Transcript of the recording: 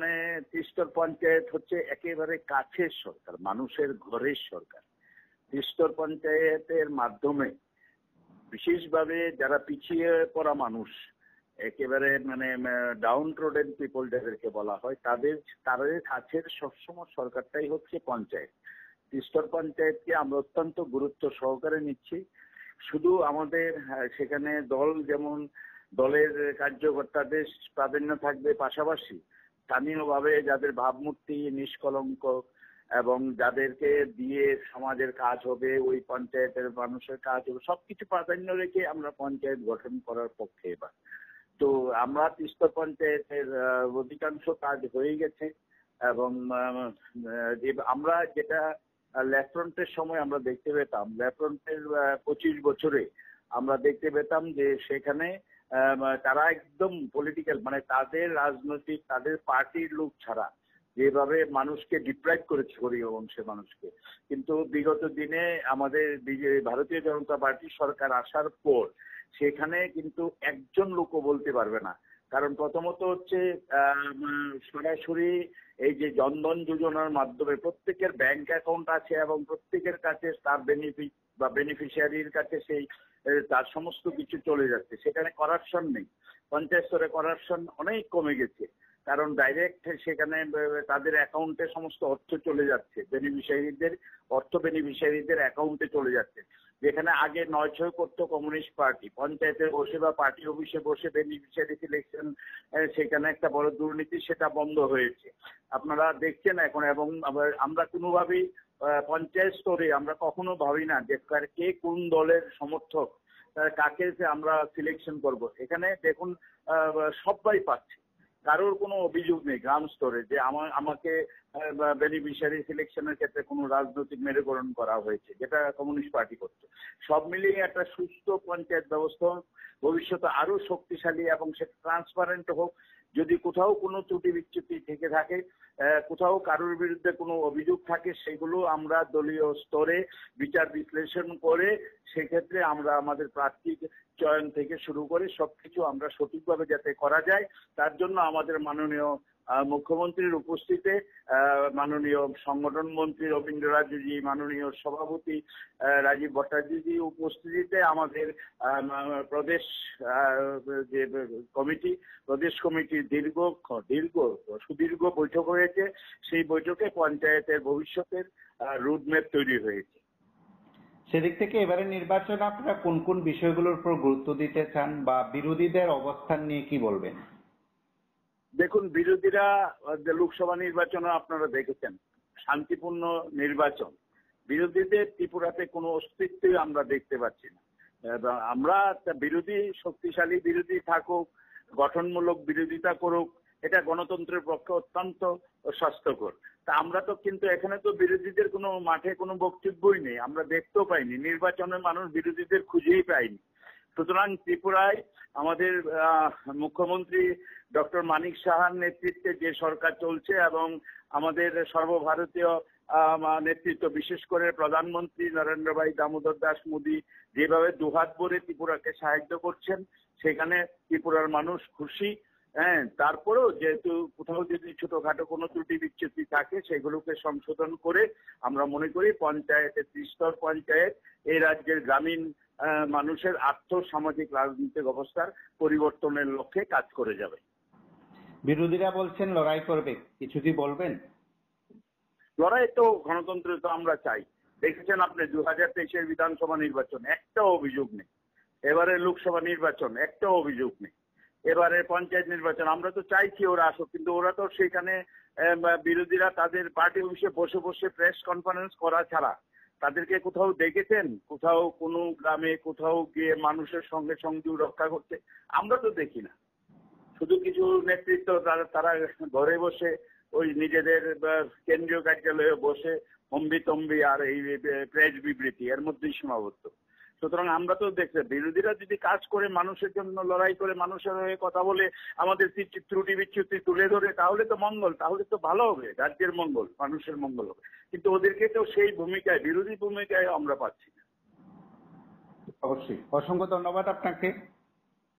মানে ত্রিস্তর পঞ্চায়েত হচ্ছে একেবারে কাছের সরকার, মানুষের ঘরের সরকার। ত্রিস্তর পঞ্চায়েতের মাধ্যমে বিশেষভাবে যারা পিছিয়ে পড়া মানুষ, একেবারে মানে ডাউন ট্রোডেন পিপল যাদেরকে বলা হয়, তাদের কাছের সবসময় সরকারটাই হচ্ছে পঞ্চায়েত। ত্রিস্তর পঞ্চায়েতকে আমরা অত্যন্ত গুরুত্ব সহকারে নিচ্ছি। শুধু আমাদের সেখানে দল যেমন দলের কার্যকর্তাদের প্রাধান্য থাকবে, পাশাপাশি স্থানীয়ভাবে যাদের ভাবমূর্তি নিষ্কলঙ্ক এবং যাদেরকে দিয়ে সমাজের কাজ হবে, ওই পঞ্চায়েতের মানুষের কাজ হবে, সবকিছু প্রাধান্য রেখে আমরা পঞ্চায়েত গঠন করার পক্ষে। এবার তো আমরা ত্রিস্তর পঞ্চায়েতের অধিকাংশ কাজ হয়ে গেছে এবং আমরা যেটা লেফ্রন্টের সময় আমরা দেখতে পেতাম, লেফ্রন্টের 25 বছরে আমরা দেখতে পেতাম যে সেখানে তারা একদম পলিটিক্যাল, মানে তাদের রাজনৈতিক, তাদের পার্টির লোক ছাড়া যেভাবে মানুষকে ডিপ্রাইভ করেছে গরিব বংশের মানুষকে, কিন্তু বিগত দিনে আমাদের ভারতীয় জনতা পার্টি সরকার আসার পর সেখানে কিন্তু একজন লোকও বলতে পারবে না। কারণ প্রথমত হচ্ছে সরাসরি এই যে জনধন যোজনার মাধ্যমে প্রত্যেকের ব্যাংক অ্যাকাউন্ট আছে এবং প্রত্যেকের কাছে তার বেনিফিশিয়ারির কাছে সেই তার সমস্ত কিছু চলে যাচ্ছে। সেখানে করাপশন নেই, পঞ্চায়েত স্তরে করাপশন অনেক কমে গেছে, কারণ ডাইরেক্ট সেখানে তাদের অ্যাকাউন্টে সমস্ত অর্থ চলে যাচ্ছে, বেনিফিশিয়ারিদের অ্যাকাউন্টে চলে যাচ্ছে। যেখানে আগে 9-6 করতো কমিউনিস্ট পার্টি, পঞ্চায়েতে বসে বা পার্টি অফিসে বসে বেনিফিশিয়ারি সিলেকশন, সেখানে একটা বড় দুর্নীতি, সেটা বন্ধ হয়েছে আপনারা দেখছেন এখন। এবং আমরা কোনোভাবেই পঞ্চায়েত স্তরে আমরা কখনো ভাবি না যে কে কোন দলের সমর্থক, কাকে আমরা সিলেকশন করব। এখানে দেখুন সবাই পাচ্ছে, কারোর কোনো অভিযোগ নেই গ্রাম স্তরে যে আমাকে বেনিফিশিয়ারি সিলেকশনের ক্ষেত্রে কোনো রাজনৈতিক মেরুকরণ করা হয়েছে, যেটা কমিউনিস্ট পার্টি করছে। সব মিলিয়ে একটা সুস্থ পঞ্চায়েত ব্যবস্থা ভবিষ্যতে আরো শক্তিশালী এবং সেটা ট্রান্সপারেন্ট হোক। যদি কোথাও কোনো ত্রুটি বিচ্যুতি থেকে থাকে, কোথাও কারোর বিরুদ্ধে কোনো অভিযোগ থাকে, সেগুলো আমরা দলীয় স্তরে বিচার বিশ্লেষণ করে সেক্ষেত্রে আমরা আমাদের প্রার্থী চয়ন থেকে শুরু করে সবকিছু আমরা সঠিকভাবে যাতে করা যায়, তার জন্য আমাদের মাননীয় মুখ্যমন্ত্রীর উপস্থিতিতে, মাননীয় সংগঠন মন্ত্রী রবীন্দ্র রাজুজি, মাননীয় সভাপতি রাজীব ভট্টাচার্যজি উপস্থিতিতে আমাদের প্রদেশ কমিটির সুদীর্ঘ বৈঠক হয়েছে। সেই বৈঠকে পঞ্চায়েতের ভবিষ্যতের রুটম্যাপ তৈরি হয়েছে। সেদিক থেকে এবারে নির্বাচনে আপনারা কোন কোন বিষয়গুলোর উপর গুরুত্ব দিতে চান বা বিরোধীদের অবস্থান নিয়ে কি বলবেন? দেখুন, বিরোধীরা লোকসভা নির্বাচনে আপনারা দেখেছেন শান্তিপূর্ণ নির্বাচন, বিরোধীদের ত্রিপুরাতে কোনো অস্তিত্বই আমরা দেখতে পাচ্ছি না। আমরা শক্তিশালী বিরোধী থাকুক, গঠনমূলক বিরোধিতা করুক, এটা গণতন্ত্রের পক্ষে অত্যন্ত স্বাস্থ্যকর। তা আমরা তো কিন্তু এখানে তো বিরোধীদের কোনো মাঠে কোনো বক্তব্যই নেই, আমরা দেখতেও পাইনি, নির্বাচনে মানুষ বিরোধীদের খুঁজেই পায়নি। সুতরাং ত্রিপুরায় আমাদের মুখ্যমন্ত্রী ডক্টর মানিক সাহার নেতৃত্বে যে সরকার চলছে এবং আমাদের সর্বভারতীয় নেতৃত্ব, বিশেষ করে প্রধানমন্ত্রী নরেন্দ্র ভাই দামোদর দাস মোদী যেভাবে দুহাত ভরে ত্রিপুরাকে সাহায্য করছেন, সেখানে ত্রিপুরার মানুষ খুশি। হ্যাঁ, তারপরেও যেহেতু কোথাও যদি ছোটখাটো কোনো ত্রুটি বিচ্যুতি থাকে সেগুলোকে সংশোধন করে আমরা মনে করি ত্রিস্তর পঞ্চায়েত এই রাজ্যের গ্রামীণ মানুষের সামাজিক রাজনৈতিক অবস্থার পরিবর্তনের লক্ষ্যে কাজ করে যাবে। বিরোধীরা বলছেন লড়াই করবে, কিছু কি বলবেন? লড়াই তো গণতন্ত্রে তো আমরা চাই। দেখেছেন আপনি 2023-এর বিধানসভা নির্বাচন একটাও অভিযোগ নেই, এবারে লোকসভা নির্বাচন একটাও অভিযোগ নেই, এবারে পঞ্চায়েত নির্বাচন আমরা তো চাইছি ওরা আসুক, কিন্তু ওরা তো সেখানে বিরোধীরা তাদের পার্টি অফিসে বসে বসে প্রেস কনফারেন্স করা ছাড়া তাদেরকে কোথাও দেখেছেন কোথাও কোনো গ্রামে কোথাও গিয়ে মানুষের সঙ্গে সংযোগ রক্ষা করতে? আমরা তো দেখি না। শুধু কিছু নেতৃত্ব তারা ঘরে বসে ওই নিজেদের কেন্দ্রীয় কার্যালয়ে বসে হম্বিতম্বি আর এই প্রেস বিবৃতি এর মধ্যেই সীমাবদ্ধ। সুতরাং আমরা তো দেখছি বিরোধীরা যদি কাজ করে, মানুষের জন্য লড়াই করে, মানুষের হয়ে কথা বলে, আমাদের ত্রুটি বিচ্যুতি তুলে ধরে, তাহলে তো মঙ্গল, তাহলে তো ভালো হবে, রাজ্যের মঙ্গল, মানুষের মঙ্গল হবে। কিন্তু ওদেরকে তো সেই ভূমিকায়, বিরোধী ভূমিকায় আমরা পাচ্ছি না। অবশ্যই, অসংখ্য ধন্যবাদ আপনাকে।